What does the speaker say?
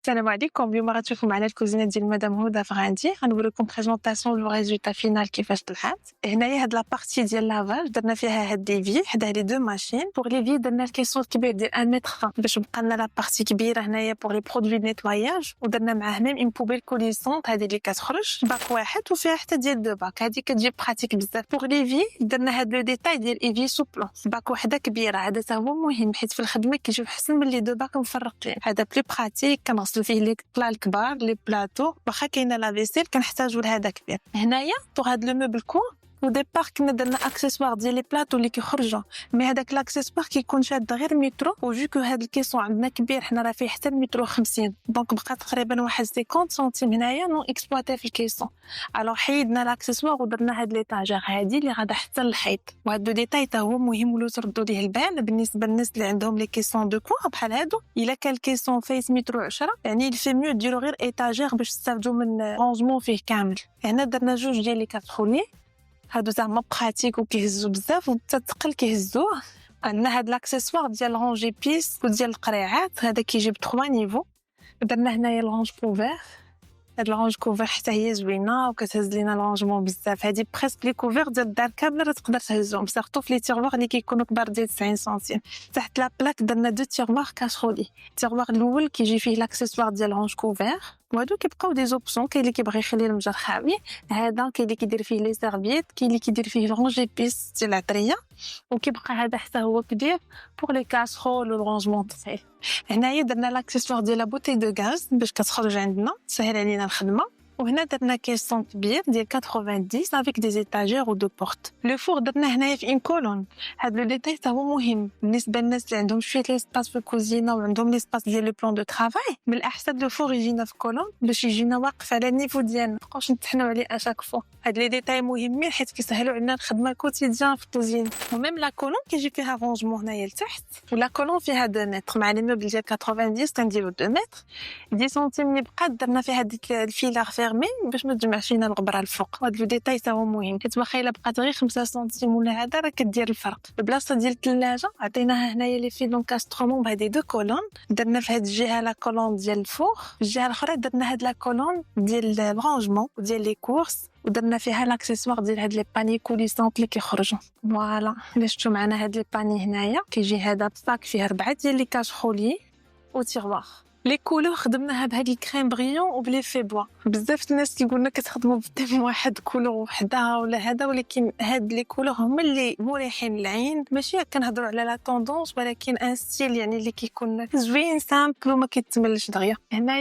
السلام عليكم. اليوم غتشوفوا معنا الكوزينه ديال مدام هدى فغاندي. غنوري لكم بريزونطاسيون لو ريزولتا فينال كيفاش طلعت. هنايا هاد لابارتي ديال لافاج درنا فيها هاد لي في حدا لي دو ماشين. بوغ لي في درنا الكيسون كبير ديال 1 متر 20 باش بقى لنا لابارتي كبيره هنايا بوغ لي برودوي نيتواياج، ودرنا معاه ميم اون بوبيل كوليسونط هادي اللي كتخرج باك واحد وفيها حتى ديال دو باك. هادي كتجي براتيك بزاف. بوغ لي في درنا هاد لو ديتاي ديال اي في سوبلون باك وحده كبيره. هذا تا هو مهم حيت في الخدمه كيجيو احسن من لي دو باك مفرقين. هذا بلي براتيك كنغسلو فيه لي الكبار لي بلاطو. واخا كاينه لا فيسيل كنحتاجوا لهذا كبير. هنايا بوغ هاد لو موبل كو وديبار كنا درنا اكسسوار ديال لي بلاطو اللي كيخرجوا، مي هذاك الاكسسوار كيكون شاد غير مترو، وجو كو هاد الكيسون عندنا كبير حنا راه فيه حتى مترو 50، دونك بقى تقريبا واحد 50 سنتيم هنايا نو اكسبلواتي في الكيسون. الوغ حيدنا الاكسسوار ودرنا هاد ليطاجير هادي اللي غادا حتى للحيط. وهاد لو ديتاي تا هو مهم ولو تردوا ليه البال بالنسبه للناس اللي عندهم لي كيسون دو كوا بحال هادو. الا كان الكيسون فايس مترو 10 يعني الفي ميو ديروا غير ايطاجير باش تستافدوا من رونجمون فيه كامل. هنا درنا جوج ديال لي كاتخولي هادو زعما براتيك وكيهزوا بزاف وحتى الثقل كيهزوه. عندنا هاد لاكسسوار ديال رونجي بيس وديال القريعات، هذا كيجي ب 3 نيفو. درنا هنايا لونج كوفير. هاد لونج كوفير حتى هي زوينه وكتهز لينا لونجمون بزاف. هادي بريسك لي كوفير ديال الدار كامله راه تقدر تهزهم، سيرتو في لي تيروار اللي كيكونوا كبار ديال 90 سنتيم. تحت لا بلاك درنا دو تيروار كاسرولي. التيروار الاول كيجي فيه لاكسسوار ديال لونج كوفير، وهادو كيبقاو دي زوبسيون. كاين اللي كيبغي يخلي المجر خاوي، هذا كاين اللي كيدير فيه لي سيرفيت، كاين اللي كيدير فيه لونجي بيس ديال العطريه، وكيبقى هذا حتى هو كبير بوغ لي كاسرول والرونجمون طفيل. هنايا درنا لاكسسوار ديال لا بوتي دو غاز باش كتخرج عندنا تسهل علينا الخدمه. وهنا درنا كيسون كبير ديال 90 افيك دي زيتاجير و دو بورت. لو فور درنا هنايا في ان كولون. هاد لو ديتاي تا هو مهم بالنسبه للناس اللي عندهم شويه ليسباس في الكوزينه وعندهم ليسباس ديال لو بلان دو طرافاي. من الاحسن لو فور يجينا في كولون باش يجينا واقف على النيفو ديالنا، مابقاوش نتحنوا عليه اشاك فوا. هاد لي ديتاي مهمين حيت كيسهلوا علينا الخدمه كوتيديان في الكوزينه. وميم لا كولون كيجي فيها رونجمون هنايا لتحت، ولا كولون فيها 2 متر مع لي موبل ديال 90 كنديروا 2 متر 10 سنتيم اللي بقات درنا فيها هاد الفيلار فيرمي باش ما تجمعش لينا الغبره الفوق. هاد لو ديتاي تا هو مهم حيت واخا الا بقات غير 5 سنتيم ولا هذا راه كدير الفرق. البلاصه ديال الثلاجه عطيناها هنايا لي في لونكاسترومون بهادي دو كولون. درنا في هاد الجهه لا كولون ديال الفوق، في الجهه الاخرى درنا هاد لا كولون ديال الرونجمون وديال لي كورس، ودرنا فيها لاكسسوار ديال هاد لي باني كوليسونط اللي كيخرجوا. فوالا الا شفتوا معنا هاد لي باني هنايا كيجي هذا باك فيه 4 ديال لي كاشخولي وتيغوار. لي كولور خدمناها بهاد الكريم بريون وبلي في بوا. بزاف الناس كيقولنا كتخدموا بالثيم واحد كولور وحده ولا هذا، ولكن هاد لي كولور هما اللي مريحين للعين. ماشي كنهضروا على لا طوندونس، ولكن ان ستيل يعني اللي كيكون زوين سامبل وما كيتملش دغيا. هنا